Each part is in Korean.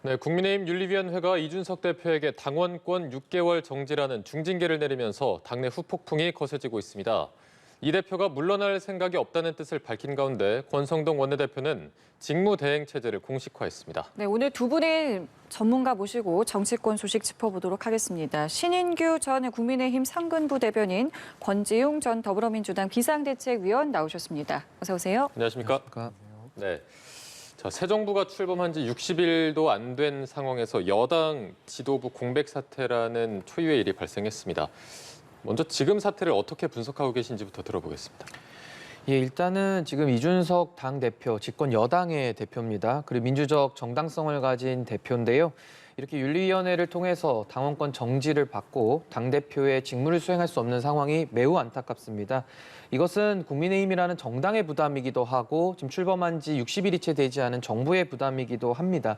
네, 국민의힘 윤리위원회가 이준석 대표에게 당원권 6개월 정지라는 중징계를 내리면서 당내 후폭풍이 거세지고 있습니다. 이 대표가 물러날 생각이 없다는 뜻을 밝힌 가운데 권성동 원내대표는 직무대행 체제를 공식화했습니다. 네, 오늘 두 분의 전문가 모시고 정치권 소식 짚어보도록 하겠습니다. 신인규 전 국민의힘 상근부 대변인, 권지웅 전 더불어민주당 비상대책위원 나오셨습니다. 어서 오세요. 안녕하십니까? 네. 자, 새 정부가 출범한 지 60일도 안 된 상황에서 여당 지도부 공백 사태라는 초유의 일이 발생했습니다. 먼저 지금 사태를 어떻게 분석하고 계신지부터 들어보겠습니다. 예, 일단은 지금 이준석 당대표, 집권 여당의 대표입니다. 그리고 민주적 정당성을 가진 대표인데요. 이렇게 윤리위원회를 통해서 당원권 정지를 받고 당대표의 직무를 수행할 수 없는 상황이 매우 안타깝습니다. 이것은 국민의힘이라는 정당의 부담이기도 하고 지금 출범한 지 60일이 채 되지 않은 정부의 부담이기도 합니다.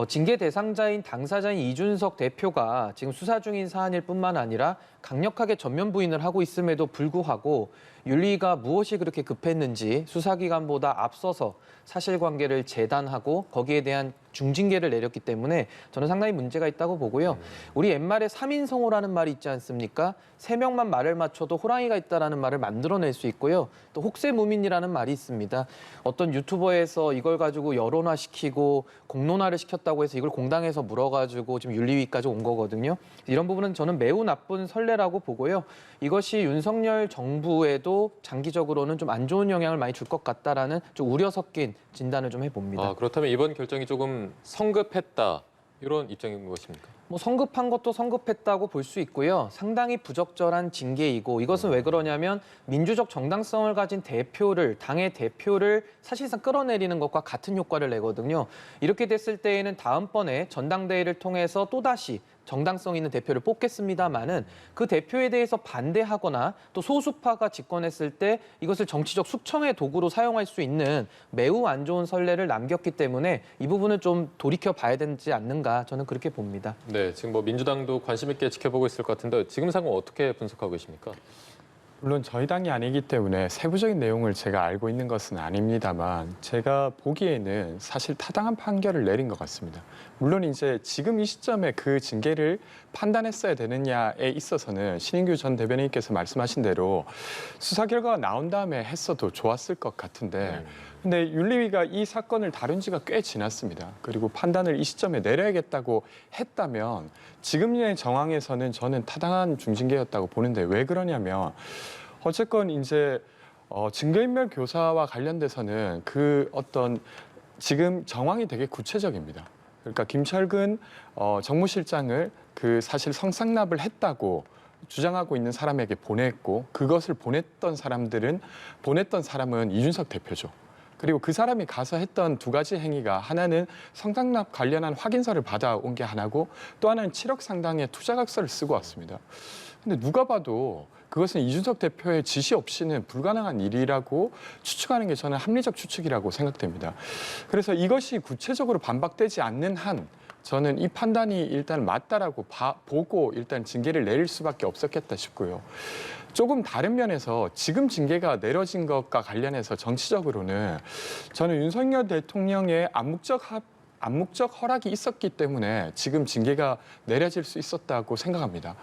징계 대상자인 당사자인 이준석 대표가 지금 수사 중인 사안일 뿐만 아니라 강력하게 전면 부인을 하고 있음에도 불구하고 윤리가 무엇이 그렇게 급했는지 수사기관보다 앞서서 사실관계를 재단하고 거기에 대한 중징계를 내렸기 때문에 저는 상당히 문제가 있다고 보고요. 우리 옛말에 3인성호라는 말이 있지 않습니까? 3명만 말을 맞춰도 호랑이가 있다라는 말을 만들어낼 수 있고요. 또 혹세무민이라는 말이 있습니다. 어떤 유튜버에서 이걸 가지고 여론화시키고 공론화를 시켰다고 해서 이걸 공당에서 물어가지고 지금 윤리위까지 온 거거든요. 이런 부분은 저는 매우 나쁜 선례라고 보고요. 이것이 윤석열 정부에도 장기적으로는 좀 안 좋은 영향을 많이 줄 것 같다라는 좀 우려 섞인 진단을 좀 해봅니다. 그렇다면 이번 결정이 조금 성급했다, 이런 입장인 것입니까? 성급한 것도 성급했다고 볼 수 있고요. 상당히 부적절한 징계이고 이것은 왜 그러냐면 민주적 정당성을 가진 대표를, 당의 대표를 사실상 끌어내리는 것과 같은 효과를 내거든요. 이렇게 됐을 때에는 다음번에 전당대회를 통해서 또다시 정당성 있는 대표를 뽑겠습니다마는 그 대표에 대해서 반대하거나 또 소수파가 집권했을 때 이것을 정치적 숙청의 도구로 사용할 수 있는 매우 안 좋은 선례를 남겼기 때문에 이 부분은 좀 돌이켜 봐야 되지 않는가 저는 그렇게 봅니다. 네, 지금 민주당도 관심 있게 지켜보고 있을 것 같은데 지금 상황 어떻게 분석하고 계십니까? 물론 저희 당이 아니기 때문에 세부적인 내용을 제가 알고 있는 것은 아닙니다만 제가 보기에는 사실 타당한 판결을 내린 것 같습니다. 물론 이제 지금 이 시점에 그 징계를 판단했어야 되느냐에 있어서는 신인규 전 대변인께서 말씀하신 대로 수사 결과가 나온 다음에 했어도 좋았을 것 같은데 근데 윤리위가 이 사건을 다룬 지가 꽤 지났습니다. 그리고 판단을 이 시점에 내려야겠다고 했다면 지금의 정황에서는 저는 타당한 중징계였다고 보는데 왜 그러냐면 어쨌건 이제 증거인멸 교사와 관련돼서는 그 어떤 지금 정황이 되게 구체적입니다. 그러니까 김철근 정무실장을 그 사실 성상납을 했다고 주장하고 있는 사람에게 보냈고 그것을 보냈던 사람은 이준석 대표죠. 그리고 그 사람이 가서 했던 두 가지 행위가 하나는 성상납 관련한 확인서를 받아온 게 하나고 또 하나는 7억 상당의 투자각서를 쓰고 왔습니다. 근데 누가 봐도 그것은 이준석 대표의 지시 없이는 불가능한 일이라고 추측하는 게 저는 합리적 추측이라고 생각됩니다. 그래서 이것이 구체적으로 반박되지 않는 한 저는 이 판단이 일단 맞다라고 보고 일단 징계를 내릴 수밖에 없었겠다 싶고요. 조금 다른 면에서 지금 징계가 내려진 것과 관련해서 정치적으로는 저는 윤석열 대통령의 암묵적 허락이 있었기 때문에 지금 징계가 내려질 수 있었다고 생각합니다.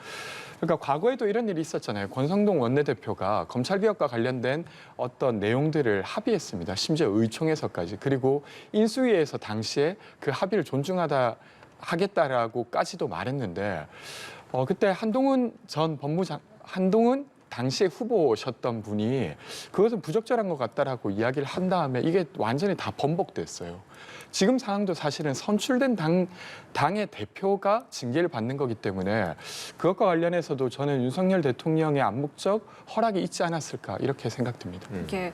그러니까 과거에도 이런 일이 있었잖아요. 권성동 원내대표가 검찰개혁과 관련된 어떤 내용들을 합의했습니다. 심지어 의총에서까지. 그리고 인수위에서 당시에 그 합의를 하겠다라고까지도 말했는데 그때 한동훈 당시에 후보셨던 분이 그것은 부적절한 것 같다라고 이야기를 한 다음에 이게 완전히 다 번복됐어요. 지금 상황도 사실은 선출된 당의 대표가 징계를 받는 거기 때문에 그것과 관련해서도 저는 윤석열 대통령의 암묵적 허락이 있지 않았을까 이렇게 생각됩니다. 이게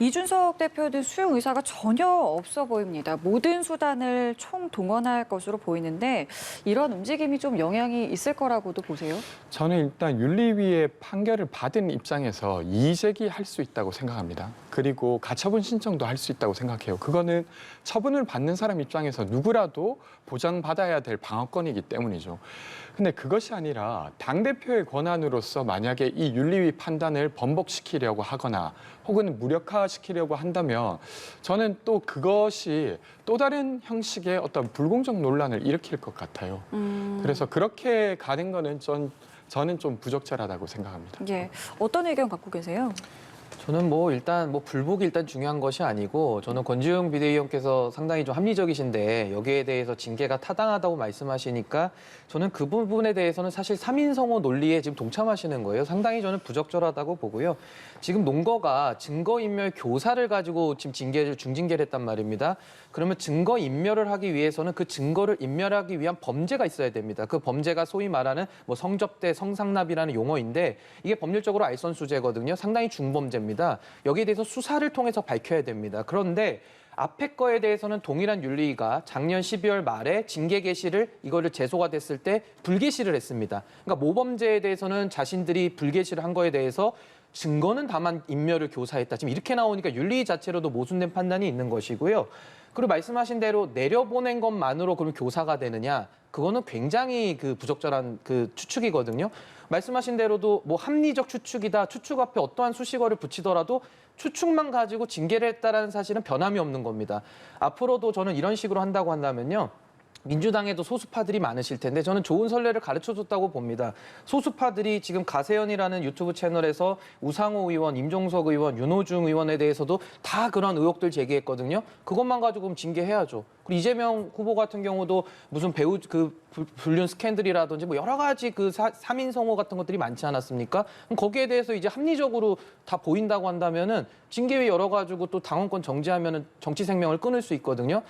이준석 대표도 수용 의사가 전혀 없어 보입니다. 모든 수단을 총동원할 것으로 보이는데 이런 움직임이 좀 영향이 있을 거라고도 보세요? 저는 일단 윤리위의 판결을 받은 입장에서 이의 제기할 수 있다고 생각합니다. 그리고 가처분 신청도 할 수 있다고 생각해요. 그거는 처분을 받는 사람 입장에서 누구라도 보장받아야 될 방어권이기 때문이죠. 근데 그것이 아니라 당대표의 권한으로서 만약에 이 윤리위 판단을 번복시키려고 하거나 혹은 무력화시키려고 한다면 저는 또 그것이 또 다른 형식의 어떤 불공정 논란을 일으킬 것 같아요. 그래서 그렇게 가는 거는 저는 좀 부적절하다고 생각합니다. 예, 어떤 의견 갖고 계세요? 저는 뭐 일단 뭐 불복이 일단 중요한 것이 아니고 저는 권지웅 비대위원께서 상당히 좀 합리적이신데 여기에 대해서 징계가 타당하다고 말씀하시니까 저는 그 부분에 대해서는 사실 3인성호 논리에 지금 동참하시는 거예요. 상당히 저는 부적절하다고 보고요. 지금 논거가 증거인멸 교사를 가지고 지금 중징계를 했단 말입니다. 그러면 증거인멸을 하기 위해서는 그 증거를 인멸하기 위한 범죄가 있어야 됩니다. 그 범죄가 소위 말하는 뭐 성접대, 성상납이라는 용어인데 이게 법률적으로 알선수재거든요. 상당히 중범죄입니다. 여기에 대해서 수사를 통해서 밝혀야 됩니다. 그런데 앞에 거에 대해서는 동일한 윤리위가 작년 12월 말에 징계 개시를 이거를 제소가 됐을 때 불개시를 했습니다. 그러니까 모범죄에 대해서는 자신들이 불개시를 한 거에 대해서 증거는 다만 인멸을 교사했다. 지금 이렇게 나오니까 윤리위 자체로도 모순된 판단이 있는 것이고요. 그리고 말씀하신 대로 내려보낸 것만으로 그럼 교사가 되느냐? 그거는 굉장히 그 부적절한 그 추측이거든요. 말씀하신 대로도 뭐 합리적 추측이다. 추측 앞에 어떠한 수식어를 붙이더라도 추측만 가지고 징계를 했다라는 사실은 변함이 없는 겁니다. 앞으로도 저는 이런 식으로 한다고 한다면요. 민주당에도 소수파들이 많으실 텐데 저는 좋은 선례를 가르쳐줬다고 봅니다. 소수파들이 지금 가세연이라는 유튜브 채널에서 우상호 의원, 임종석 의원, 윤호중 의원에 대해서도 다 그런 의혹들 제기했거든요. 그것만 가지고 징계해야죠. 그리고 이재명 후보 같은 경우도 무슨 배우 그 불륜 스캔들이라든지 뭐 여러 가지 그 3인 성호 같은 것들이 많지 않았습니까? 그럼 거기에 대해서 이제 합리적으로 다 보인다고 한다면은 징계위 열어 가지고 또 당원권 정지하면은 정치 생명을 끊을 수 있거든요.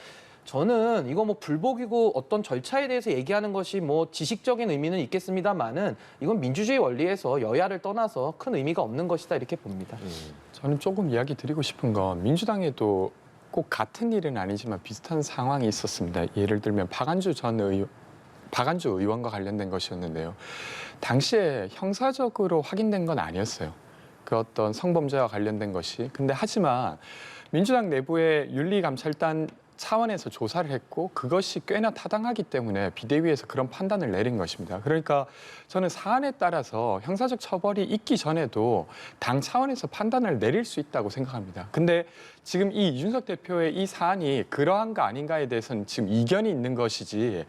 저는 이거 뭐 불복이고 어떤 절차에 대해서 얘기하는 것이 뭐 지식적인 의미는 있겠습니다만은 이건 민주주의 원리에서 여야를 떠나서 큰 의미가 없는 것이다 이렇게 봅니다. 저는 조금 이야기 드리고 싶은 건 민주당에도 꼭 같은 일은 아니지만 비슷한 상황이 있었습니다. 예를 들면 박안주 의원과 관련된 것이었는데요. 당시에 형사적으로 확인된 건 아니었어요. 그 어떤 성범죄와 관련된 것이. 근데 하지만 민주당 내부의 윤리감찰단 차원에서 조사를 했고 그것이 꽤나 타당하기 때문에 비대위에서 그런 판단을 내린 것입니다. 그러니까 저는 사안에 따라서 형사적 처벌이 있기 전에도 당 차원에서 판단을 내릴 수 있다고 생각합니다. 근데 지금 이 이준석 대표의 이 사안이 그러한가 아닌가에 대해서는 지금 이견이 있는 것이지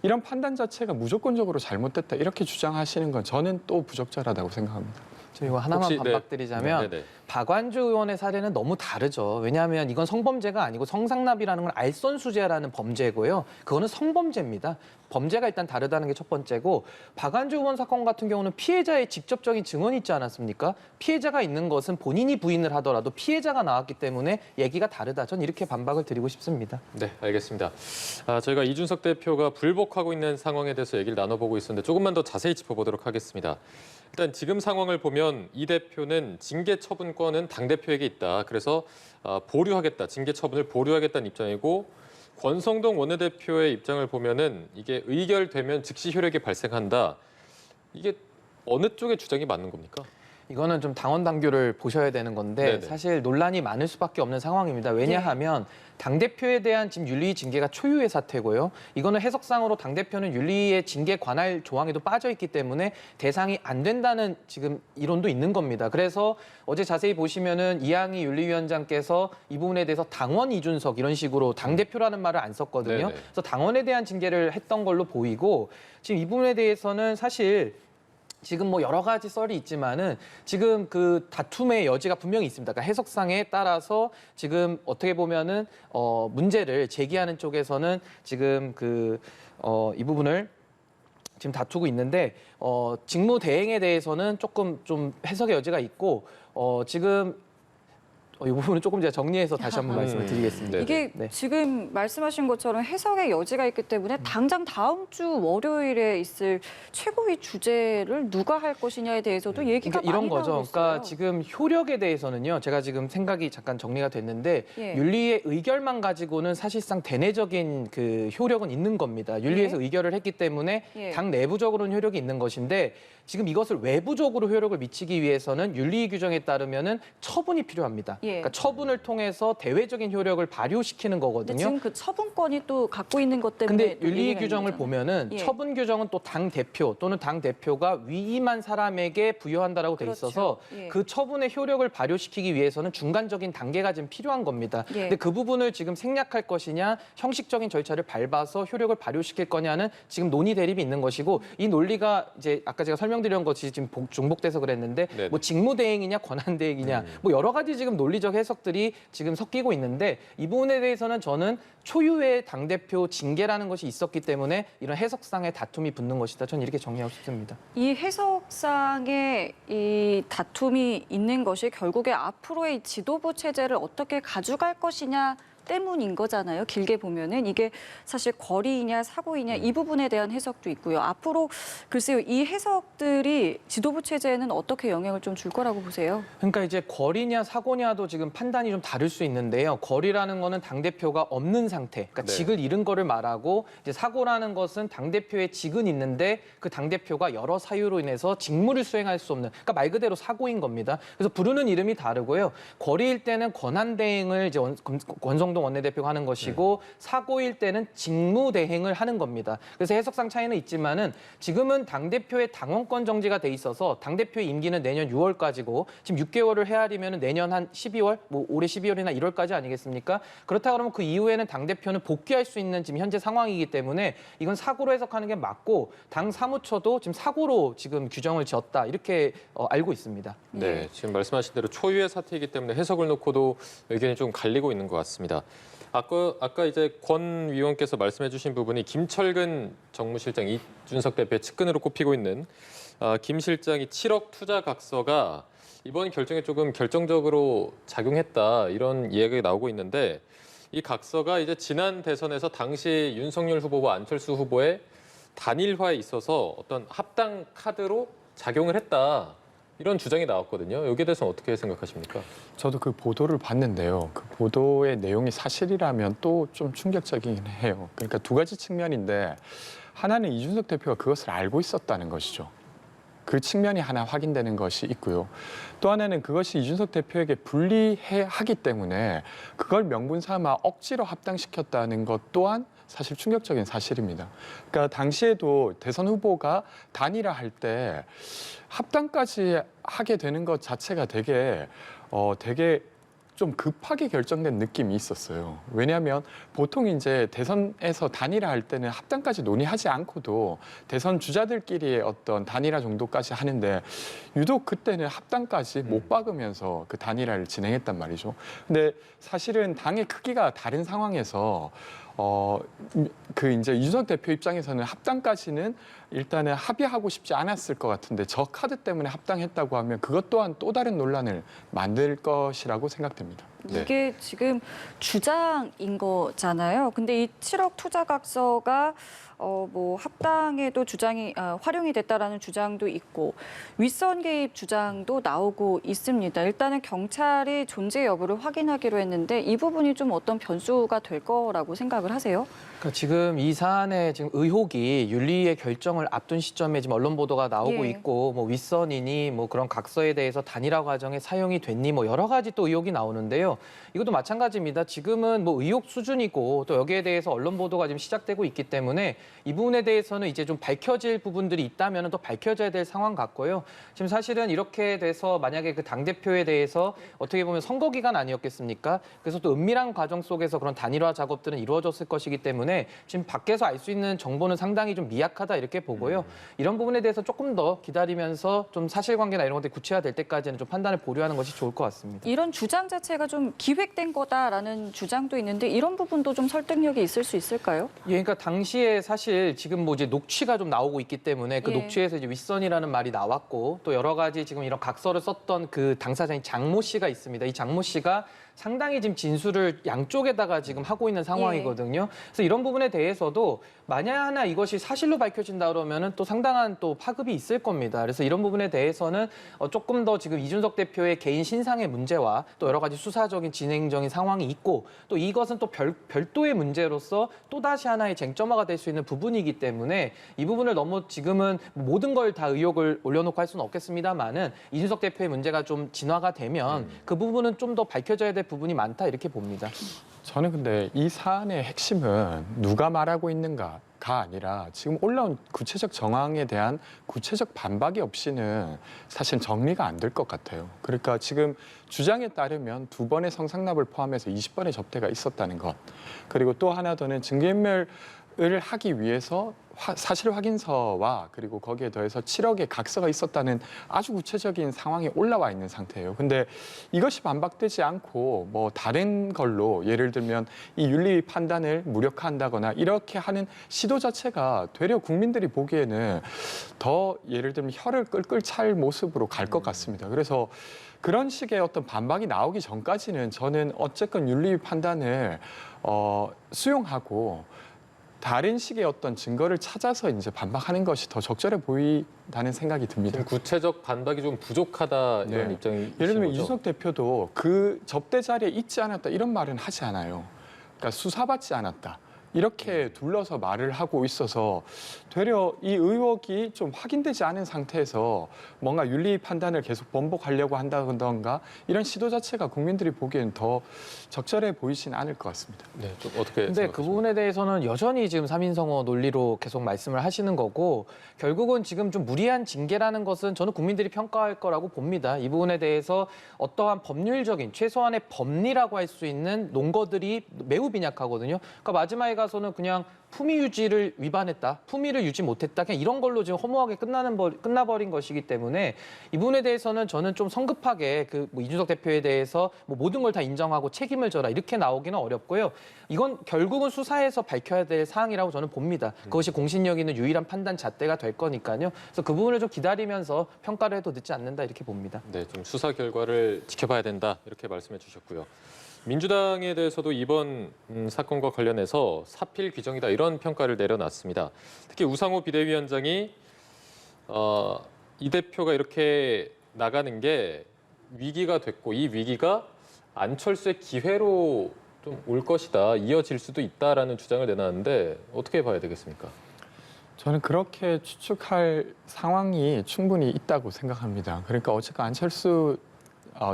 이런 판단 자체가 무조건적으로 잘못됐다 이렇게 주장하시는 건 저는 또 부적절하다고 생각합니다. 저 이거 하나만 혹시, 반박드리자면 네. 박완주 의원의 사례는 너무 다르죠. 왜냐하면 이건 성범죄가 아니고 성상납이라는 건 알선수재라는 범죄고요. 그거는 성범죄입니다. 범죄가 일단 다르다는 게 첫 번째고 박완주 의원 사건 같은 경우는 피해자의 직접적인 증언이 있지 않았습니까? 피해자가 있는 것은 본인이 부인을 하더라도 피해자가 나왔기 때문에 얘기가 다르다. 전 이렇게 반박을 드리고 싶습니다. 네, 알겠습니다. 저희가 이준석 대표가 불복하고 있는 상황에 대해서 얘기를 나눠보고 있었는데 조금만 더 자세히 짚어보도록 하겠습니다. 일단 지금 상황을 보면 이 대표는 징계 처분권은 당대표에게 있다. 그래서 보류하겠다. 징계 처분을 보류하겠다는 입장이고 권성동 원내대표의 입장을 보면은 이게 의결되면 즉시 효력이 발생한다. 이게 어느 쪽의 주장이 맞는 겁니까? 이거는 좀 당원 당규를 보셔야 되는 건데 네네. 사실 논란이 많을 수밖에 없는 상황입니다. 왜냐하면 당대표에 대한 지금 윤리위 징계가 초유의 사태고요. 이거는 해석상으로 당대표는 윤리위의 징계 관할 조항에도 빠져 있기 때문에 대상이 안 된다는 지금 이론도 있는 겁니다. 그래서 어제 자세히 보시면은 이항희 윤리위원장께서 이 부분에 대해서 당원 이준석 이런 식으로 당대표라는 말을 안 썼거든요. 네네. 그래서 당원에 대한 징계를 했던 걸로 보이고 지금 이 부분에 대해서는 사실 지금 뭐 여러 가지 썰이 있지만은 지금 그 다툼의 여지가 분명히 있습니다. 그러니까 해석상에 따라서 지금 어떻게 보면은 문제를 제기하는 쪽에서는 지금 이 부분을 지금 다투고 있는데 직무 대행에 대해서는 조금 좀 해석의 여지가 있고 지금 이 부분은 조금 제가 정리해서 다시 한번 말씀을 드리겠습니다. 네. 이게 네. 지금 말씀하신 것처럼 해석의 여지가 있기 때문에 당장 다음 주 월요일에 있을 최고위 주제를 누가 할 것이냐에 대해서도 얘기가 그러니까 이런 많이 거죠. 나오고 있어요. 그러니까 지금 효력에 대해서는요. 제가 지금 생각이 잠깐 정리가 됐는데 예. 윤리의 의결만 가지고는 사실상 대내적인 그 효력은 있는 겁니다. 윤리에서 의결을 했기 때문에 예. 당 내부적으로는 효력이 있는 것인데 지금 이것을 외부적으로 효력을 미치기 위해서는 윤리 규정에 따르면은 처분이 필요합니다. 예. 그러니까 처분을 통해서 대외적인 효력을 발휘시키는 근데 거거든요. 지금 그 처분권이 또 갖고 있는 것 때문에 근데 또 윤리 얘기가 규정을 있는 거잖아요. 보면은 예. 처분 규정은 또 당 대표 또는 당 대표가 위임한 사람에게 부여한다라고 돼 그렇죠. 있어서 예. 그 처분의 효력을 발효시키기 위해서는 중간적인 단계가 좀 필요한 겁니다. 예. 근데 그 부분을 지금 생략할 것이냐, 형식적인 절차를 밟아서 효력을 발효시킬 거냐는 지금 논의 대립이 있는 것이고 이 논리가 이제 아까 제가 설명드린 것이 지금 중복돼서 그랬는데 네네. 뭐 직무대행이냐 권한대행이냐 뭐 여러 가지 지금 논리적 해석들이 지금 섞이고 있는데 이 부분에 대해서는 저는 초유의 당대표 징계라는 것이 있었기 때문에 이런 해석상의 다툼이 붙는 것이다. 저는 이렇게 정리하고 싶습니다. 이 해석상의 이 다툼이 있는 것이 결국에 앞으로의 이 지도부 체제를 어떻게 가져갈 것이냐 때문인 거잖아요. 길게 보면은 이게 사실 거리이냐 사고이냐 이 부분에 대한 해석도 있고요. 앞으로 글쎄요, 이 해석들이 지도부 체제에는 어떻게 영향을 좀 줄 거라고 보세요? 그러니까 이제 거리냐 사고냐도 지금 판단이 좀 다를 수 있는데요. 거리라는 거는 당대표가 없는 상태, 그러니까 네. 직을 잃은 거를 말하고 이제 사고라는 것은 당대표의 직은 있는데 그 당대표가 여러 사유로 인해서 직무를 수행할 수 없는, 그러니까 말 그대로 사고인 겁니다. 그래서 부르는 이름이 다르고요. 거리일 때는 권한대행을 이제 권성동 원내대표가 하는 것이고 사고일 때는 직무대행을 하는 겁니다. 그래서 해석상 차이는 있지만은 지금은 당대표의 당원권 정지가 돼 있어서 당대표의 임기는 내년 6월까지고 지금 6개월을 헤아리면 내년 한 12월, 뭐 올해 12월이나 1월까지 아니겠습니까? 그렇다 그러면 그 이후에는 당대표는 복귀할 수 있는 지금 현재 상황이기 때문에 이건 사고로 해석하는 게 맞고 당 사무처도 지금 사고로 지금 규정을 지었다 이렇게 알고 있습니다. 네, 지금 말씀하신 대로 초유의 사태이기 때문에 해석을 놓고도 의견이 좀 갈리고 있는 것 같습니다. 아까 이제 권 위원께서 말씀해주신 부분이 김철근 정무실장 이준석 대표의 측근으로 꼽히고 있는 김 실장이 7억 투자 각서가 이번 결정에 조금 결정적으로 작용했다 이런 이야기가 나오고 있는데 이 각서가 이제 지난 대선에서 당시 윤석열 후보와 안철수 후보의 단일화에 있어서 어떤 합당 카드로 작용을 했다. 이런 주장이 나왔거든요. 여기에 대해서는 어떻게 생각하십니까? 저도 그 보도를 봤는데요. 그 보도의 내용이 사실이라면 또 좀 충격적이긴 해요. 그러니까 두 가지 측면인데 하나는 이준석 대표가 그것을 알고 있었다는 것이죠. 그 측면이 하나 확인되는 것이 있고요. 또 하나는 그것이 이준석 대표에게 불리하기 때문에 그걸 명분 삼아 억지로 합당시켰다는 것 또한 사실 충격적인 사실입니다. 그러니까 당시에도 대선 후보가 단일화할 때 합당까지 하게 되는 것 자체가 되게 좀 급하게 결정된 느낌이 있었어요. 왜냐하면 보통 이제 대선에서 단일화할 때는 합당까지 논의하지 않고도 대선 주자들끼리의 어떤 단일화 정도까지 하는데 유독 그때는 합당까지 못 박으면서 그 단일화를 진행했단 말이죠. 근데 사실은 당의 크기가 다른 상황에서 그 이제 이준석 대표 입장에서는 합당까지는 일단은 합의하고 싶지 않았을 것 같은데 저 카드 때문에 합당했다고 하면 그것 또한 또 다른 논란을 만들 것이라고 생각됩니다. 네. 이게 지금 주장인 거잖아요. 근데 이 7억 투자 각서가 뭐 합당에도 주장이 활용이 됐다라는 주장도 있고 윗선 개입 주장도 나오고 있습니다. 일단은 경찰이 존재 여부를 확인하기로 했는데 이 부분이 좀 어떤 변수가 될 거라고 생각을 하세요? 그러니까 지금 이 사안의 지금 의혹이 윤리의 결정을 앞둔 시점에 지금 언론 보도가 나오고 예. 있고 뭐 윗선이니 뭐 그런 각서에 대해서 단일화 과정에 사용이 됐니 뭐 여러 가지 또 의혹이 나오는데요. 이것도 마찬가지입니다. 지금은 뭐 의혹 수준이고 또 여기에 대해서 언론 보도가 지금 시작되고 있기 때문에 이 부분에 대해서는 이제 좀 밝혀질 부분들이 있다면 또 밝혀져야 될 상황 같고요. 지금 사실은 이렇게 돼서 만약에 그 당대표에 대해서 어떻게 보면 선거 기간 아니었겠습니까? 그래서 또 은밀한 과정 속에서 그런 단일화 작업들은 이루어졌을 것이기 때문에 지금 밖에서 알 수 있는 정보는 상당히 좀 미약하다 이렇게 보고요. 이런 부분에 대해서 조금 더 기다리면서 좀 사실관계나 이런 것들이 구체화될 때까지는 좀 판단을 보류하는 것이 좋을 것 같습니다. 이런 주장 자체가 좀 기획된 거다라는 주장도 있는데 이런 부분도 좀 설득력이 있을 수 있을까요? 예, 그러니까 당시에 사실 지금 뭐 이제 녹취가 좀 나오고 있기 때문에 그 예. 녹취에서 이제 윗선이라는 말이 나왔고 또 여러 가지 지금 이런 각서를 썼던 그 당사자인 장모 씨가 있습니다. 이 장모 씨가 상당히 지금 진술을 양쪽에다가 지금 하고 있는 상황이거든요. 그래서 이런 이런 부분에 대해서도 만약 하나 이것이 사실로 밝혀진다 그러면은 또 상당한 또 파급이 있을 겁니다. 그래서 이런 부분에 대해서는 조금 더 지금 이준석 대표의 개인 신상의 문제와 또 여러 가지 수사적인 진행적인 상황이 있고 또 이것은 또 별도의 문제로서 또다시 하나의 쟁점화가 될 수 있는 부분이기 때문에 이 부분을 너무 지금은 모든 걸 다 의혹을 올려놓고 할 수는 없겠습니다만은 이준석 대표의 문제가 좀 진화가 되면 그 부분은 좀 더 밝혀져야 될 부분이 많다 이렇게 봅니다. 저는 근데 이 사안의 핵심은 누가 말하고 있는가가 아니라 지금 올라온 구체적 정황에 대한 구체적 반박이 없이는 사실 정리가 안 될 것 같아요. 그러니까 지금 주장에 따르면 2번의 성상납을 포함해서 20번의 접대가 있었다는 것. 그리고 또 하나 더는 증거인멸을 하기 위해서 사실 확인서와 그리고 거기에 더해서 7억의 각서가 있었다는 아주 구체적인 상황이 올라와 있는 상태예요. 근데 이것이 반박되지 않고 뭐 다른 걸로 예를 들면 이 윤리 판단을 무력화한다거나 이렇게 하는 시도 자체가 되려 국민들이 보기에는 더 예를 들면 혀를 끌끌 찰 모습으로 갈 것 같습니다. 그래서 그런 식의 어떤 반박이 나오기 전까지는 저는 어쨌건 윤리 판단을 수용하고 다른 식의 어떤 증거를 찾아서 이제 반박하는 것이 더 적절해 보인다는 생각이 듭니다. 지금 구체적 반박이 좀 부족하다 이런 네. 입장이신 예를 들면 거죠? 이준석 대표도 그 접대 자리에 있지 않았다 이런 말은 하지 않아요. 그러니까 수사받지 않았다. 이렇게 둘러서 말을 하고 있어서 되려 이 의혹이 좀 확인되지 않은 상태에서 뭔가 윤리 판단을 계속 번복하려고 한다던가 이런 시도 자체가 국민들이 보기엔 더 적절해 보이진 않을 것 같습니다. 네, 좀 어떻게 근데 그 생각하십니까? 부분에 대해서는 여전히 지금 3인성어 논리로 계속 말씀을 하시는 거고 결국은 지금 좀 무리한 징계라는 것은 저는 국민들이 평가할 거라고 봅니다. 이 부분에 대해서 어떠한 법률적인 최소한의 법리라고 할 수 있는 논거들이 매우 빈약하거든요. 그러니까 마지막에 가서는 그냥 품위 유지를 위반했다, 품위를 유지 못했다, 그냥 이런 걸로 지금 허무하게 끝나버린 것이기 때문에 이 부분에 대해서는 저는 좀 성급하게 뭐 이준석 대표에 대해서 뭐 모든 걸 다 인정하고 책임을 져라 이렇게 나오기는 어렵고요. 이건 결국은 수사에서 밝혀야 될 사항이라고 저는 봅니다. 그것이 공신력 있는 유일한 판단 잣대가 될 거니까요. 그래서 그 부분을 좀 기다리면서 평가를 해도 늦지 않는다 이렇게 봅니다. 네, 좀 수사 결과를 지켜봐야 된다 이렇게 말씀해 주셨고요. 민주당에 대해서도 이번 사건과 관련해서 사필 규정이다 이런 평가를 내려놨습니다. 특히 우상호 비대위원장이 이 대표가 이렇게 나가는 게 위기가 됐고 이 위기가 안철수의 기회로 좀 올 것이다, 이어질 수도 있다라는 주장을 내놨는데 어떻게 봐야 되겠습니까? 저는 그렇게 추측할 상황이 충분히 있다고 생각합니다. 그러니까 어쨌든 안철수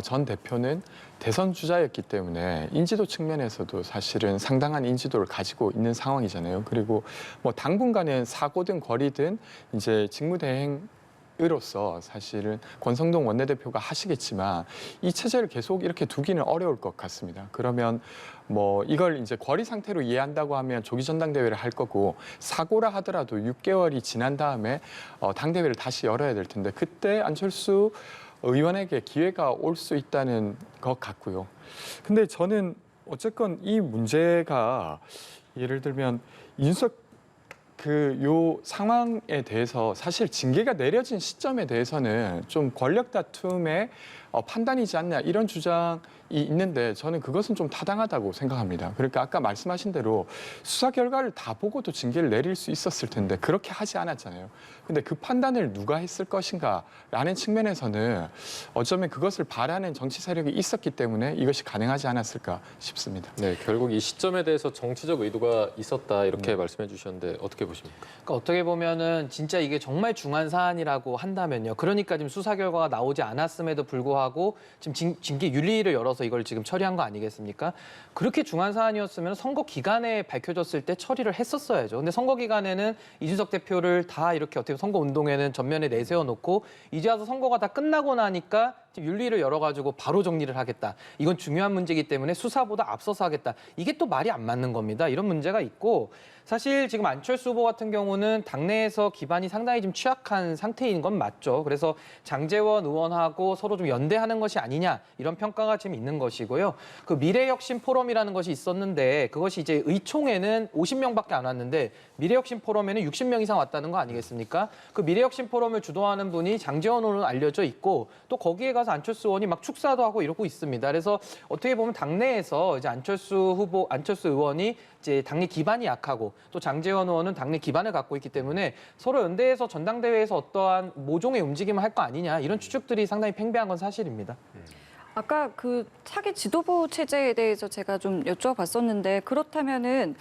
전 대표는 대선 주자였기 때문에 인지도 측면에서도 사실은 상당한 인지도를 가지고 있는 상황이잖아요. 그리고 뭐 당분간은 사고든 거리든 이제 직무대행으로서 사실은 권성동 원내대표가 하시겠지만 이 체제를 계속 이렇게 두기는 어려울 것 같습니다. 그러면 뭐 이걸 이제 거리 상태로 이해한다고 하면 조기 전당대회를 할 거고 사고라 하더라도 6개월이 지난 다음에 당대회를 다시 열어야 될 텐데 그때 안철수 의원에게 기회가 올 수 있다는 것 같고요. 근데 저는 어쨌건 이 문제가 예를 들면 이준석 요 상황에 대해서 사실 징계가 내려진 시점에 대해서는 좀 권력 다툼의 판단이지 않냐 이런 주장이 있는데 저는 그것은 좀 타당하다고 생각합니다. 그러니까 아까 말씀하신 대로 수사 결과를 다 보고도 징계를 내릴 수 있었을 텐데 그렇게 하지 않았잖아요. 근데 그 판단을 누가 했을 것인가라는 측면에서는 어쩌면 그것을 바라는 정치 세력이 있었기 때문에 이것이 가능하지 않았을까 싶습니다. 네, 결국 이 시점에 대해서 정치적 의도가 있었다 이렇게 말씀해 주셨는데 어떻게 보십니까? 그러니까 어떻게 보면은 진짜 이게 정말 중요한 사안이라고 한다면요. 그러니까 지금 수사 결과가 나오지 않았음에도 불구하고 지금 징계 윤리를 열어서 이걸 지금 처리한 거 아니겠습니까? 그렇게 중요한 사안이었으면 선거 기간에 밝혀졌을 때 처리를 했었어야죠. 근데 선거 기간에는 이준석 대표를 다 이렇게 어떻게 선거 운동에는 전면에 내세워 놓고 이제 와서 선거가 다 끝나고 나니까 윤리를 열어가지고 바로 정리를 하겠다. 이건 중요한 문제이기 때문에 수사보다 앞서서 하겠다. 이게 또 말이 안 맞는 겁니다. 이런 문제가 있고 사실 지금 안철수 후보 같은 경우는 당내에서 기반이 상당히 좀 취약한 상태인 건 맞죠. 그래서 장제원 의원하고 서로 좀 연대하는 것이 아니냐 이런 평가가 지금 있는 것이고요. 그 미래혁신 포럼이라는 것이 있었는데 그것이 이제 의총에는 50명밖에 안 왔는데 미래혁신 포럼에는 60명 이상 왔다는 거 아니겠습니까? 그 미래혁신 포럼을 주도하는 분이 장제원 의원으로 알려져 있고 또 거기에 가서 가서 안철수 의원이 막 축사도 하고 이러고 있습니다. 그래서 어떻게 보면 당내에서 이제 안철수 의원이 이제 당내 기반이 약하고 또 장제원 의원은 당내 기반을 갖고 있기 때문에 서로 연대해서 전당대회에서 어떠한 모종의 움직임을 할 거 아니냐 이런 추측들이 상당히 팽배한 건 사실입니다. 아까 그 차기 지도부 체제에 대해서 제가 좀 여쭤봤었는데 그렇다면은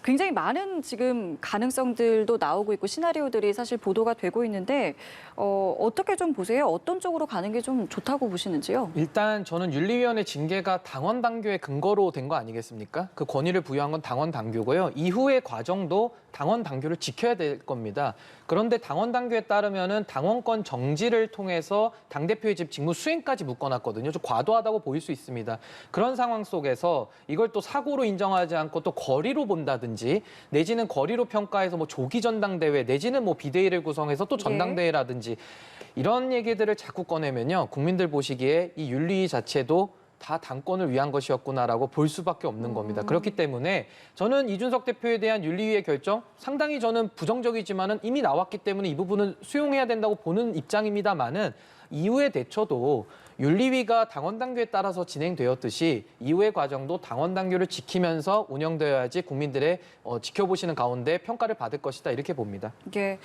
굉장히 많은 지금 가능성들도 나오고 있고 시나리오들이 사실 보도가 되고 있는데 어떻게 좀 보세요? 어떤 쪽으로 가는 게 좀 좋다고 보시는지요? 일단 저는 윤리위원회 징계가 당원 당규의 근거로 된 거 아니겠습니까? 그 권위를 부여한 건 당원 당규고요. 이후의 과정도 당원 당규를 지켜야 될 겁니다. 그런데 당원 당규에 따르면은 당원권 정지를 통해서 당대표의 집 직무 수행까지 묶어놨거든요. 좀 과도하다고 보일 수 있습니다. 그런 상황 속에서 이걸 또 사고로 인정하지 않고 또 거리로 본다든지 내지는 거리로 평가해서 뭐 조기 전당대회 내지는 뭐 비대위를 구성해서 또 전당대회라든지 이런 얘기들을 자꾸 꺼내면요. 국민들 보시기에 이 윤리 자체도 다 당권을 위한 것이었구나라고 볼 수밖에 없는 겁니다. 그렇기 때문에 저는 이준석 대표에 대한 윤리위의 결정 상당히 저는 부정적이지만은 이미 나왔기 때문에 이 부분은 수용해야 된다고 보는 입장입니다만은 이후의 대처도 윤리위가 당원 당규에 따라서 진행되었듯이 이후의 과정도 당원 당규를 지키면서 운영되어야지 국민들의 지켜보시는 가운데 평가를 받을 것이다 이렇게 봅니다. 이게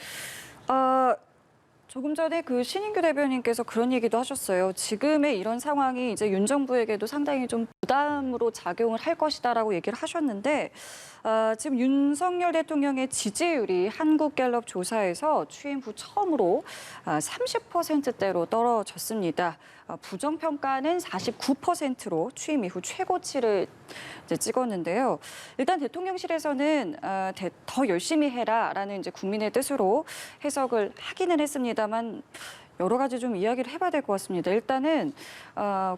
조금 전에 그 신인규 대변인께서 그런 얘기도 하셨어요. 지금의 이런 상황이 이제 윤 정부에게도 상당히 좀 부담으로 작용을 할 것이다라고 얘기를 하셨는데 지금 윤석열 대통령의 지지율이 한국갤럽 조사에서 취임 후 처음으로 30%대로 떨어졌습니다. 부정평가는 49%로 취임 이후 최고치를 이제 찍었는데요. 일단 대통령실에서는 더 열심히 해라라는 이제 국민의 뜻으로 해석을 하기는 했습니다만 여러 가지 좀 이야기를 해봐야 될 것 같습니다. 일단은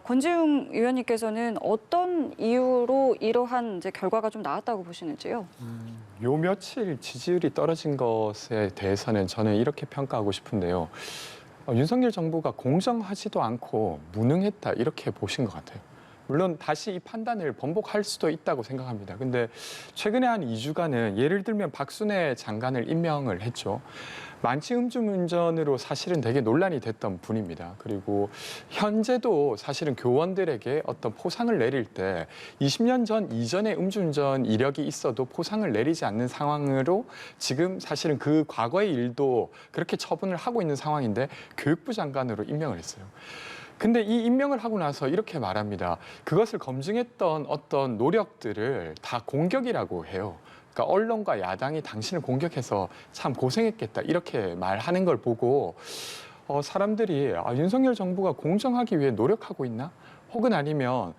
권지웅 의원님께서는 어떤 이유로 이러한 이제 결과가 좀 나왔다고 보시는지요? 요 며칠 지지율이 떨어진 것에 대해서는 저는 이렇게 평가하고 싶은데요. 윤석열 정부가 공정하지도 않고 무능했다 이렇게 보신 것 같아요. 물론 다시 이 판단을 번복할 수도 있다고 생각합니다. 근데 최근에 한 2주간은 예를 들면 박순애 장관을 임명을 했죠. 만취 음주운전으로 사실은 되게 논란이 됐던 분입니다. 그리고 현재도 사실은 교원들에게 어떤 포상을 내릴 때 20년 전 이전에 음주운전 이력이 있어도 포상을 내리지 않는 상황으로 지금 사실은 그 과거의 일도 그렇게 처분을 하고 있는 상황인데 교육부 장관으로 임명을 했어요. 근데 이 임명을 하고 나서 이렇게 말합니다. 그것을 검증했던 어떤 노력들을 다 공격이라고 해요. 그러니까 언론과 야당이 당신을 공격해서 참 고생했겠다 이렇게 말하는 걸 보고 사람들이 윤석열 정부가 공정하기 위해 노력하고 있나? 혹은 아니면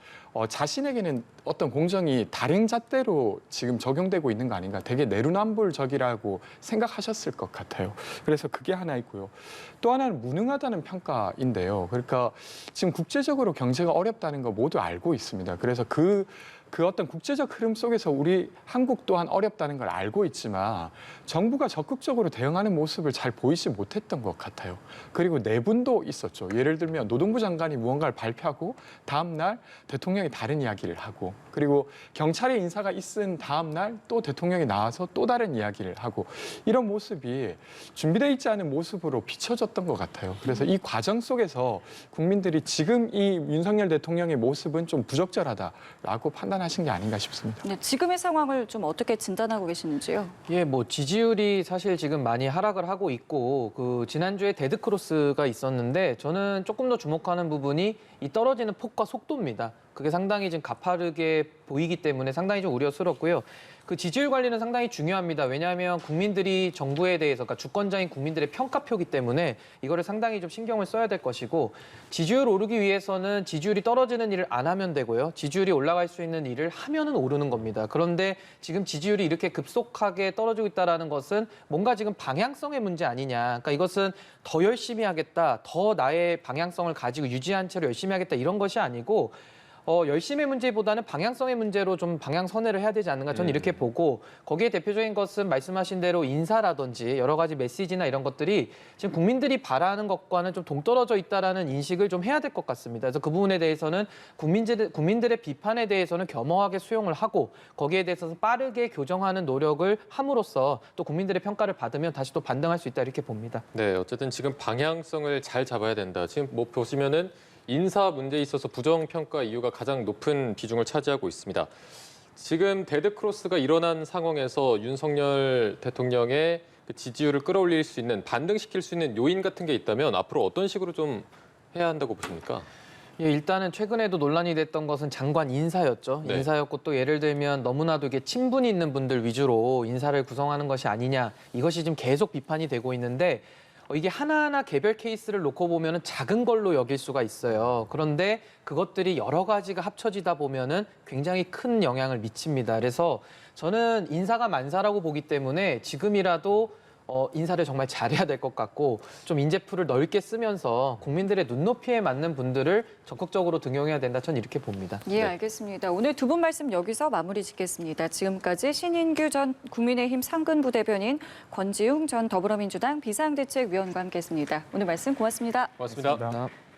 자신에게는 어떤 공정이 다른 잣대로 지금 적용되고 있는 거 아닌가 되게 내로남불적이라고 생각하셨을 것 같아요. 그래서 그게 하나 있고요. 또 하나는 무능하다는 평가인데요. 그러니까 지금 국제적으로 경제가 어렵다는 거 모두 알고 있습니다. 그래서 그 어떤 국제적 흐름 속에서 우리 한국 또한 어렵다는 걸 알고 있지만 정부가 적극적으로 대응하는 모습을 잘 보이지 못했던 것 같아요. 그리고 내분도 있었죠. 예를 들면 노동부 장관이 무언가를 발표하고 다음 날 대통령이 다른 이야기를 하고 그리고 경찰의 인사가 있은 다음 날 또 대통령이 나와서 또 다른 이야기를 하고 이런 모습이 준비되어 있지 않은 모습으로 비춰졌던 것 같아요. 그래서 이 과정 속에서 국민들이 지금 이 윤석열 대통령의 모습은 좀 부적절하다라고 판단하신 게 아닌가 싶습니다. 네, 지금의 상황을 좀 어떻게 진단하고 계시는지요? 예, 뭐 지지율이 사실 지금 많이 하락을 하고 있고 그 지난주에 데드크로스가 있었는데 저는 조금 더 주목하는 부분이 이 떨어지는 폭과 속도입니다. 그게 상당히 지금 가파르게 보이기 때문에 상당히 좀 우려스럽고요. 그 지지율 관리는 상당히 중요합니다. 왜냐하면 국민들이 정부에 대해서, 그러니까 주권자인 국민들의 평가표기 때문에 이거를 상당히 좀 신경을 써야 될 것이고 지지율 오르기 위해서는 지지율이 떨어지는 일을 안 하면 되고요. 지지율이 올라갈 수 있는 일을 하면은 오르는 겁니다. 그런데 지금 지지율이 이렇게 급속하게 떨어지고 있다는 것은 뭔가 지금 방향성의 문제 아니냐. 그러니까 이것은 더 열심히 하겠다, 더 나의 방향성을 가지고 유지한 채로 열심히 하겠다 이런 것이 아니고 열심의 문제보다는 방향성의 문제로 좀 방향 선회를 해야 되지 않는가 저는 이렇게 보고 거기에 대표적인 것은 말씀하신 대로 인사라든지 여러 가지 메시지나 이런 것들이 지금 국민들이 바라는 것과는 좀 동떨어져 있다라는 인식을 좀 해야 될 것 같습니다. 그래서 그 부분에 대해서는 국민들의 비판에 대해서는 겸허하게 수용을 하고 거기에 대해서 빠르게 교정하는 노력을 함으로써 또 국민들의 평가를 받으면 다시 또 반등할 수 있다 이렇게 봅니다. 네, 어쨌든 지금 방향성을 잘 잡아야 된다. 지금 뭐 보시면은 인사 문제에 있어서 부정평가 이유가 가장 높은 비중을 차지하고 있습니다. 지금 데드크로스가 일어난 상황에서 윤석열 대통령의 그 지지율을 끌어올릴 수 있는, 반등시킬 수 있는 요인 같은 게 있다면 앞으로 어떤 식으로 좀 해야 한다고 보십니까? 예, 일단은 최근에도 논란이 됐던 것은 장관 인사였죠. 네. 인사였고 또 예를 들면 너무나도 이게 친분이 있는 분들 위주로 인사를 구성하는 것이 아니냐. 이것이 지금 계속 비판이 되고 있는데 이게 하나하나 개별 케이스를 놓고 보면은 작은 걸로 여길 수가 있어요. 그런데 그것들이 여러 가지가 합쳐지다 보면은 굉장히 큰 영향을 미칩니다. 그래서 저는 인사가 만사라고 보기 때문에 지금이라도 인사를 정말 잘해야 될 것 같고 좀 인재풀을 넓게 쓰면서 국민들의 눈높이에 맞는 분들을 적극적으로 등용해야 된다. 전 이렇게 봅니다. 예, 알겠습니다. 오늘 두 분 말씀 여기서 마무리 짓겠습니다. 지금까지 신인규 전 국민의힘 상근부 대변인, 권지웅 전 더불어민주당 비상대책위원과 함께했습니다. 오늘 말씀 고맙습니다. 고맙습니다. 고맙습니다.